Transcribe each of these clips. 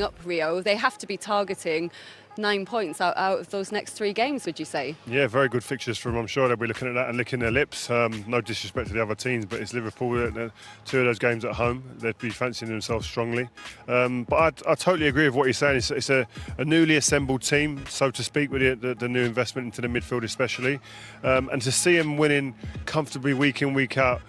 up Rio, they have to be targeting 9 points out of those next 3 games, would you say? Yeah, very good fixtures for them. I'm sure they'll be looking at that and licking their lips. No disrespect to the other teams, but it's Liverpool. 2 of those games at home, they'd be fancying themselves strongly. But I totally agree with what you're saying. It's a newly assembled team, so to speak, with the new investment into the midfield especially. And to see them winning comfortably week in, week out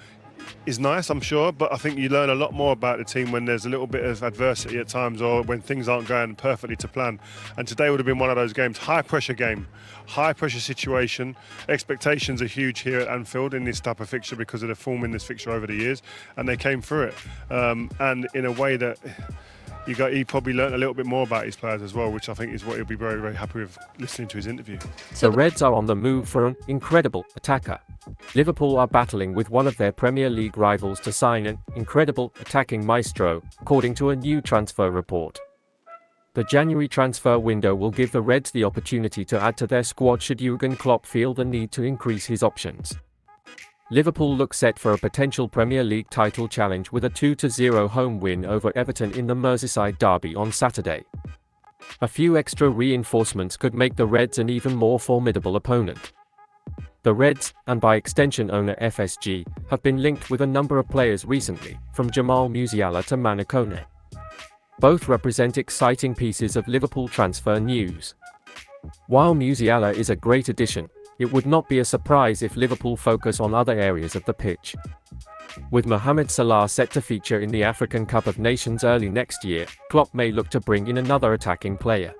is nice, I'm sure, but I think you learn a lot more about the team when there's a little bit of adversity at times or when things aren't going perfectly to plan. And today would have been one of those games, high pressure game, high pressure situation. Expectations are huge here at Anfield in this type of fixture because of the form in this fixture over the years, and they came through it. And in a way that he probably learnt a little bit more about his players as well, which I think is what he'll be very, very happy with listening to his interview. The Reds are on the move for an incredible attacker. Liverpool are battling with one of their Premier League rivals to sign an incredible attacking maestro, according to a new transfer report. The January transfer window will give the Reds the opportunity to add to their squad should Jürgen Klopp feel the need to increase his options. Liverpool look set for a potential Premier League title challenge with a 2-0 home win over Everton in the Merseyside derby on Saturday. A few extra reinforcements could make the Reds an even more formidable opponent. The Reds, and by extension owner FSG, have been linked with a number of players recently, from Jamal Musiala to Manu Kone. Both represent exciting pieces of Liverpool transfer news. While Musiala is a great addition, it would not be a surprise if Liverpool focus on other areas of the pitch. With Mohamed Salah set to feature in the African Cup of Nations early next year, Klopp may look to bring in another attacking player.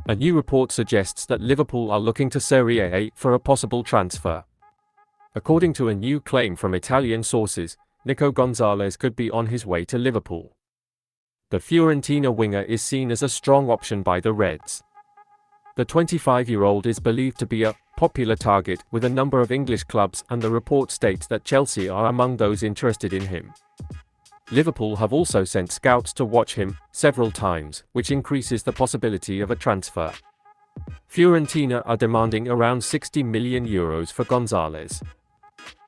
A new report suggests that Liverpool are looking to Serie A for a possible transfer. According to a new claim from Italian sources, Nico Gonzalez could be on his way to Liverpool. The Fiorentina winger is seen as a strong option by the Reds. The 25-year-old is believed to be a popular target with a number of English clubs, and the report states that Chelsea are among those interested in him. Liverpool have also sent scouts to watch him several times, which increases the possibility of a transfer. Fiorentina are demanding around €60 million for Gonzalez.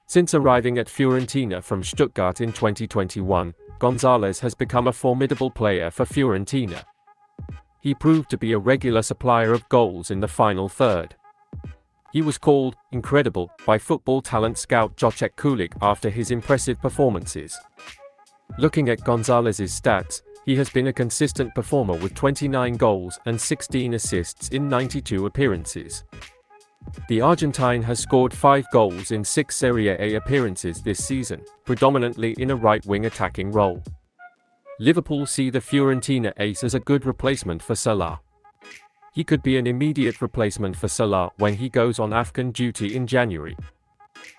Since arriving at Fiorentina from Stuttgart in 2021, Gonzalez has become a formidable player for Fiorentina. He proved to be a regular supplier of goals in the final third. He was called incredible by football talent scout Jacek Kulik after his impressive performances. Looking at Gonzalez's stats, he has been a consistent performer with 29 goals and 16 assists in 92 appearances. The Argentine has scored 5 goals in 6 Serie A appearances this season, predominantly in a right-wing attacking role. Liverpool see the Fiorentina ace as a good replacement for Salah. He could be an immediate replacement for Salah when he goes on AFCON duty in January.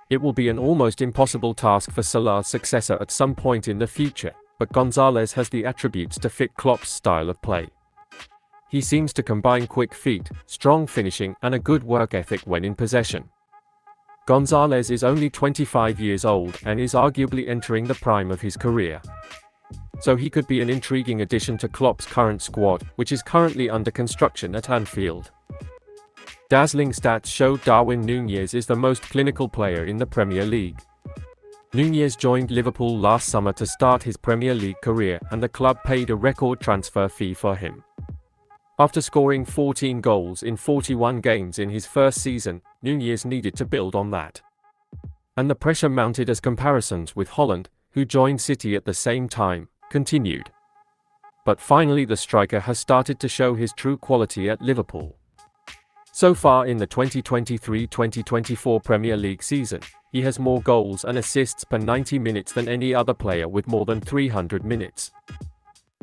It will be an almost impossible task for Salah's successor at some point in the future, but Gonzalez has the attributes to fit Klopp's style of play. He seems to combine quick feet, strong finishing, and a good work ethic when in possession. Gonzalez is only 25 years old and is arguably entering the prime of his career. So he could be an intriguing addition to Klopp's current squad, which is currently under construction at Anfield. Dazzling stats show Darwin Núñez is the most clinical player in the Premier League. Núñez joined Liverpool last summer to start his Premier League career, and the club paid a record transfer fee for him. After scoring 14 goals in 41 games in his first season, Núñez needed to build on that. And the pressure mounted as comparisons with Haaland, who joined City at the same time, continued. But finally the striker has started to show his true quality at Liverpool. So far in the 2023-2024 Premier League season, he has more goals and assists per 90 minutes than any other player with more than 300 minutes.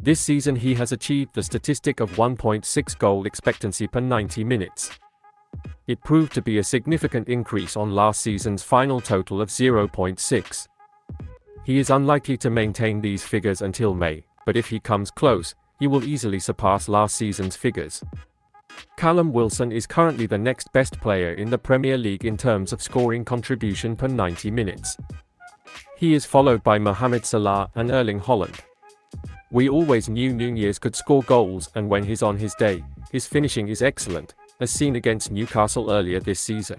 This season he has achieved the statistic of 1.6 goal expectancy per 90 minutes. It proved to be a significant increase on last season's final total of 0.6. He is unlikely to maintain these figures until May, but if he comes close, he will easily surpass last season's figures. Callum Wilson is currently the next best player in the Premier League in terms of scoring contribution per 90 minutes. He is followed by Mohamed Salah and Erling Haaland. We always knew Núñez could score goals, and when he's on his day, his finishing is excellent, as seen against Newcastle earlier this season.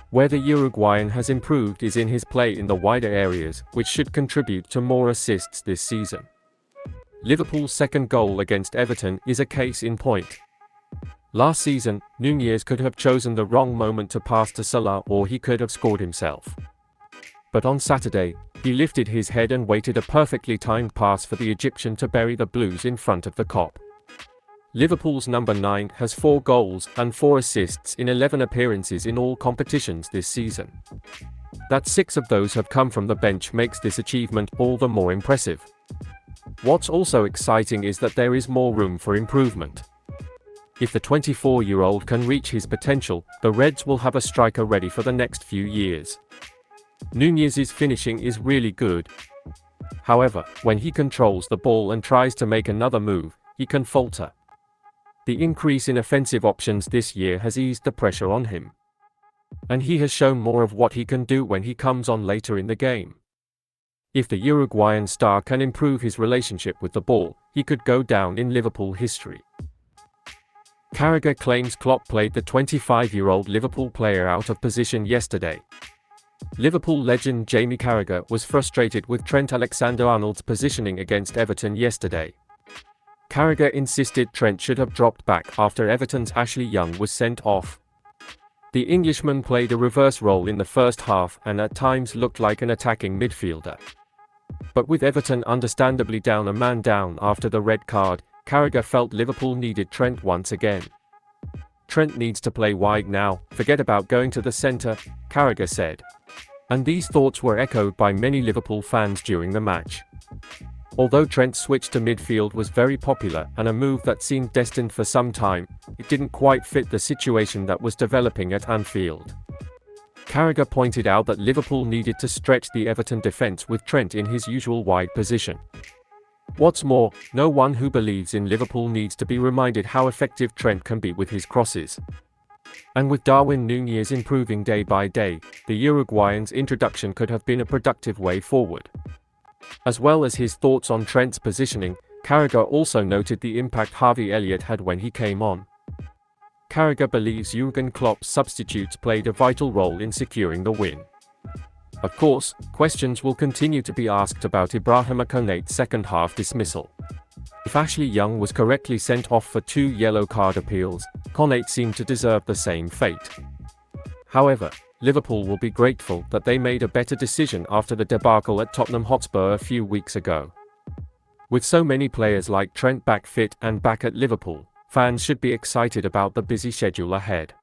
Where the Uruguayan has improved is in his play in the wider areas, which should contribute to more assists this season. Liverpool's second goal against Everton is a case in point. Last season, Nunez could have chosen the wrong moment to pass to Salah, or he could have scored himself. But on Saturday, he lifted his head and waited a perfectly timed pass for the Egyptian to bury the Blues in front of the Kop. Liverpool's number 9 has 4 goals and 4 assists in 11 appearances in all competitions this season. That 6 of those have come from the bench makes this achievement all the more impressive. What's also exciting is that there is more room for improvement. If the 24-year-old can reach his potential, the Reds will have a striker ready for the next few years. Nunez's finishing is really good. However, when he controls the ball and tries to make another move, he can falter. The increase in offensive options this year has eased the pressure on him. And he has shown more of what he can do when he comes on later in the game. If the Uruguayan star can improve his relationship with the ball, he could go down in Liverpool history. Carragher claims Klopp played the 25-year-old Liverpool player out of position yesterday. Liverpool legend Jamie Carragher was frustrated with Trent Alexander-Arnold's positioning against Everton yesterday. Carragher insisted Trent should have dropped back after Everton's Ashley Young was sent off. The Englishman played a reverse role in the first half and at times looked like an attacking midfielder. But with Everton understandably down a man down after the red card, Carragher felt Liverpool needed Trent once again. Trent needs to play wide now, forget about going to the centre, Carragher said. And these thoughts were echoed by many Liverpool fans during the match. Although Trent's switch to midfield was very popular and a move that seemed destined for some time, it didn't quite fit the situation that was developing at Anfield. Carragher pointed out that Liverpool needed to stretch the Everton defence with Trent in his usual wide position. What's more, no one who believes in Liverpool needs to be reminded how effective Trent can be with his crosses. And with Darwin Nunez improving day by day, the Uruguayan's introduction could have been a productive way forward. As well as his thoughts on Trent's positioning, Carragher also noted the impact Harvey Elliott had when he came on. Carragher believes Jürgen Klopp's substitutes played a vital role in securing the win. Of course, questions will continue to be asked about Ibrahima Konate's second-half dismissal. If Ashley Young was correctly sent off for 2 yellow card appeals, Konate seemed to deserve the same fate. However, Liverpool will be grateful that they made a better decision after the debacle at Tottenham Hotspur a few weeks ago. With so many players like Trent back fit and back at Liverpool, fans should be excited about the busy schedule ahead.